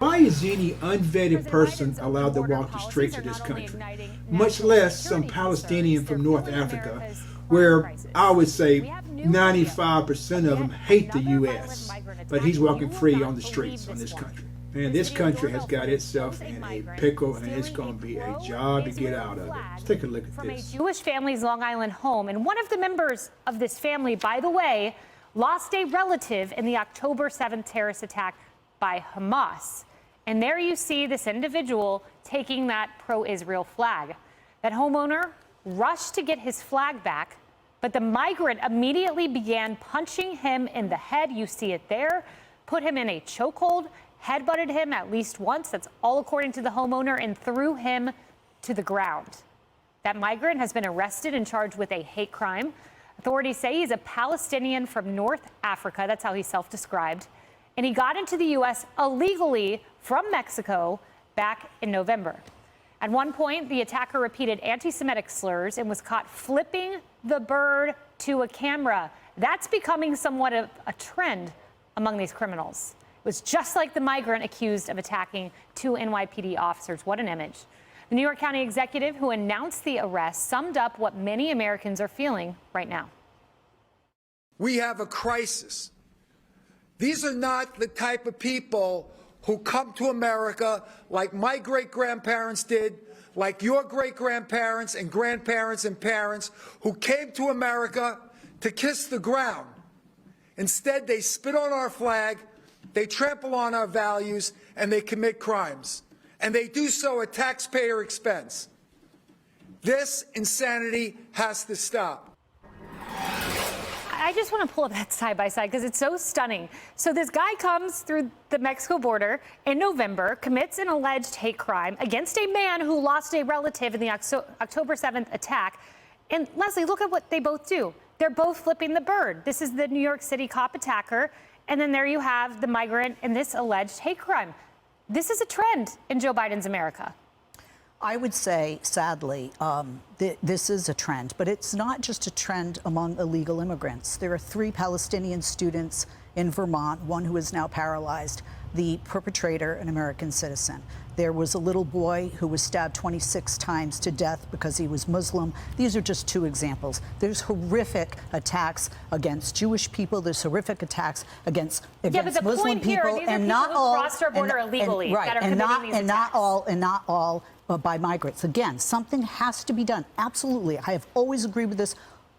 Why is any unvetted person allowed to walk the streets of this country, much less some Palestinian from North Africa, where I would say 95% of them hate the U.S., but he's walking free on the streets on this country. Man, this country has got itself in a pickle, and it's going to be a job to get out of it. Let's take a look at this. From a Jewish family's Long Island home, and one of the members of this family, by the way, lost a relative in the October 7th terrorist attack by Hamas. And there you see this individual taking that pro-Israel flag. That homeowner rushed to get his flag back, but the migrant immediately began punching him in the head. You see it there. Put him in a chokehold, headbutted him at least once. That's all according to the homeowner, and threw him to the ground. That migrant has been arrested and charged with a hate crime. Authorities say he's a Palestinian from North Africa. That's how he's self-described. And he got into the U.S. illegally from Mexico back in November. At one point, the attacker repeated anti-Semitic slurs and was caught flipping the bird to a camera. That's becoming somewhat of a trend among these criminals. It was just like the migrant accused of attacking two NYPD officers. What an image. The New York County executive who announced the arrest summed up what many Americans are feeling right now. We have a crisis. These are not the type of people who come to America like my great-grandparents did, like your great-grandparents and grandparents and parents who came to America to kiss the ground. Instead, they spit on our flag, they trample on our values, and they commit crimes. And they do so at taxpayer expense. This insanity has to stop. I just want to pull up that side by side because it's so stunning. So this guy comes through the Mexico border in November, commits an alleged hate crime against a man who lost a relative in the October 7th attack. And Leslie, look at what they both do. They're both flipping the bird. This is the New York City cop attacker. And then there you have the migrant in this alleged hate crime. This is a trend in Joe Biden's America. I would say, sadly, this is a trend, but it's not just a trend among illegal immigrants. There are 3 Palestinian students in Vermont, one who is now paralyzed, the perpetrator, an American citizen. There was a little boy who was stabbed 26 times to death because he was Muslim. These are just 2 examples. There's horrific attacks against Jewish people. There's horrific attacks against Muslim people, and not all crossed our border illegally. Right, and not all by migrants. Again, something has to be done. Absolutely, I have always agreed with this.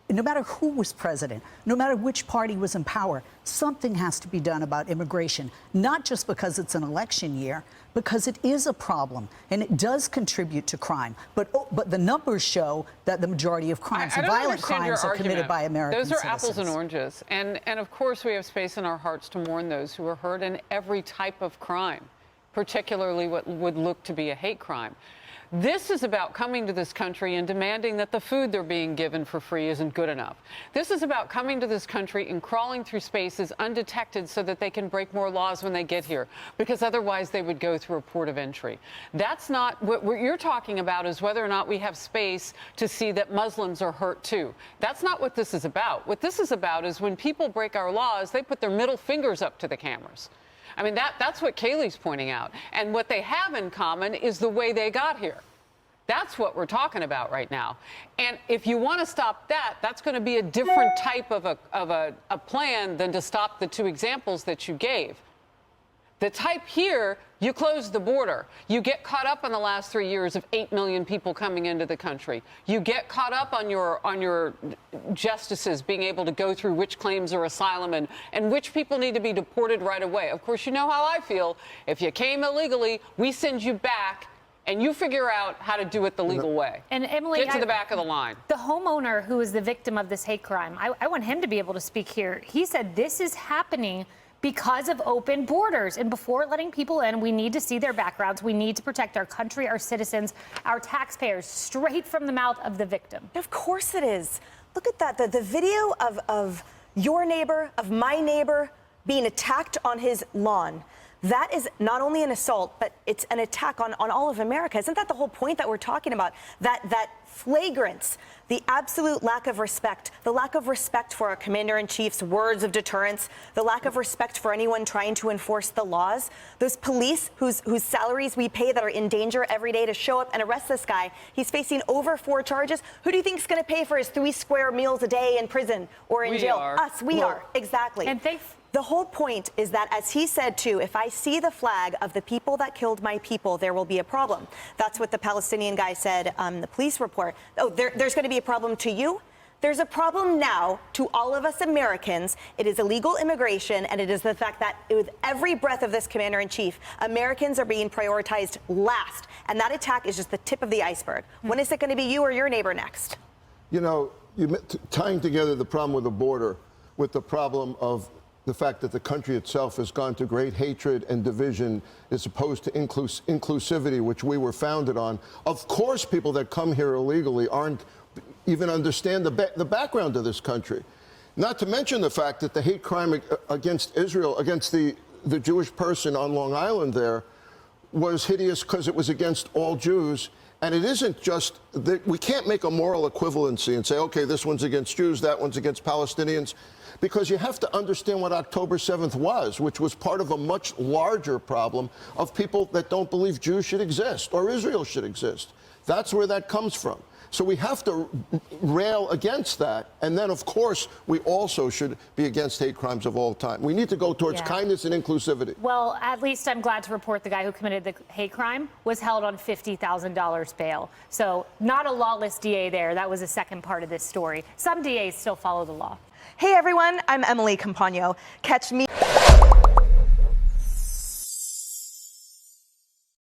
No matter who was president, no matter which party was in power, something has to be done about immigration, not just because it's an election year, because it is a problem and it does contribute to crime. But the numbers show that the majority of crimes, violent crimes, are committed by American citizens. Those are apples and oranges. And of course, we have space in our hearts to mourn those who are hurt in every type of crime, particularly what would look to be a hate crime. This is about coming to this country and demanding that the food they're being given for free isn't good enough. This is about coming to this country and crawling through spaces undetected so that they can break more laws when they get here, because otherwise they would go through a port of entry. That's not what you're talking about, is whether or not we have space to see that Muslims are hurt too. That's not what this is about. What this is about is when people break our laws, they put their middle fingers up to the cameras. I mean, that's what Kayleigh's pointing out. And what they have in common is the way they got here. That's what we're talking about right now. And if you want to stop that, that's going to be a different type of a plan than to stop the 2 examples that you gave. The type here, you close the border. You get caught up in the last 3 years of 8 million people coming into the country. You get caught up on your justices being able to go through which claims are asylum and which people need to be deported right away. Of course, you know how I feel. If you came illegally, we send you back and you figure out how to do it the legal way. And Emily, get to the back of the line. The homeowner who is the victim of this hate crime, I want him to be able to speak here. He said this is happening because of open borders. And before letting people in, we need to see their backgrounds. We need to protect our country, our citizens, our taxpayers, straight from the mouth of the victim. Of course it is. Look at that. The video of your neighbor, of my neighbor, being attacked on his lawn. that is not only an assault, but it's an attack on all of America. Isn't that the whole point that we're talking about? That flagrance, the absolute lack of respect, the lack of respect for our commander-in-chief's words of deterrence, the lack of respect for anyone trying to enforce the laws. Those police whose salaries we pay that are in danger every day to show up and arrest this guy. He's facing over 4 charges. Who do you think is going to pay for his 3 square meals a day in prison or in jail? Us. We are. Exactly. And the whole point is that, as he said, too, if I see the flag of the people that killed my people, there will be a problem. That's what the Palestinian guy said on the police report. Oh, there's going to be a problem to you? There's a problem now to all of us Americans. It is illegal immigration, and it is the fact that with every breath of this commander-in-chief, Americans are being prioritized last. And that attack is just the tip of the iceberg. When is it going to be you or your neighbor next? You know, tying together the problem with the border with the problem of the fact that the country itself has gone to great hatred and division as opposed to inclusivity, which we were founded on. Of course, people that come here illegally aren't even understand the background of this country. Not to mention the fact that the hate crime against Israel, against the Jewish person on Long Island there, was hideous because it was against all Jews. And it isn't just that we can't make a moral equivalency and say, okay, this one's against Jews, that one's against Palestinians, because you have to understand what October 7th was, which was part of a much larger problem of people that don't believe Jews should exist or Israel should exist. That's where that comes from. So we have to rail against that. And then, of course, we also should be against hate crimes of all time. We need to go towards kindness and inclusivity. Well, at least I'm glad to report the guy who committed the hate crime was held on $50,000 bail. So not a lawless DA there. That was the second part of this story. Some DAs still follow the law. Hey, everyone. I'm Emily Campagno. Catch me.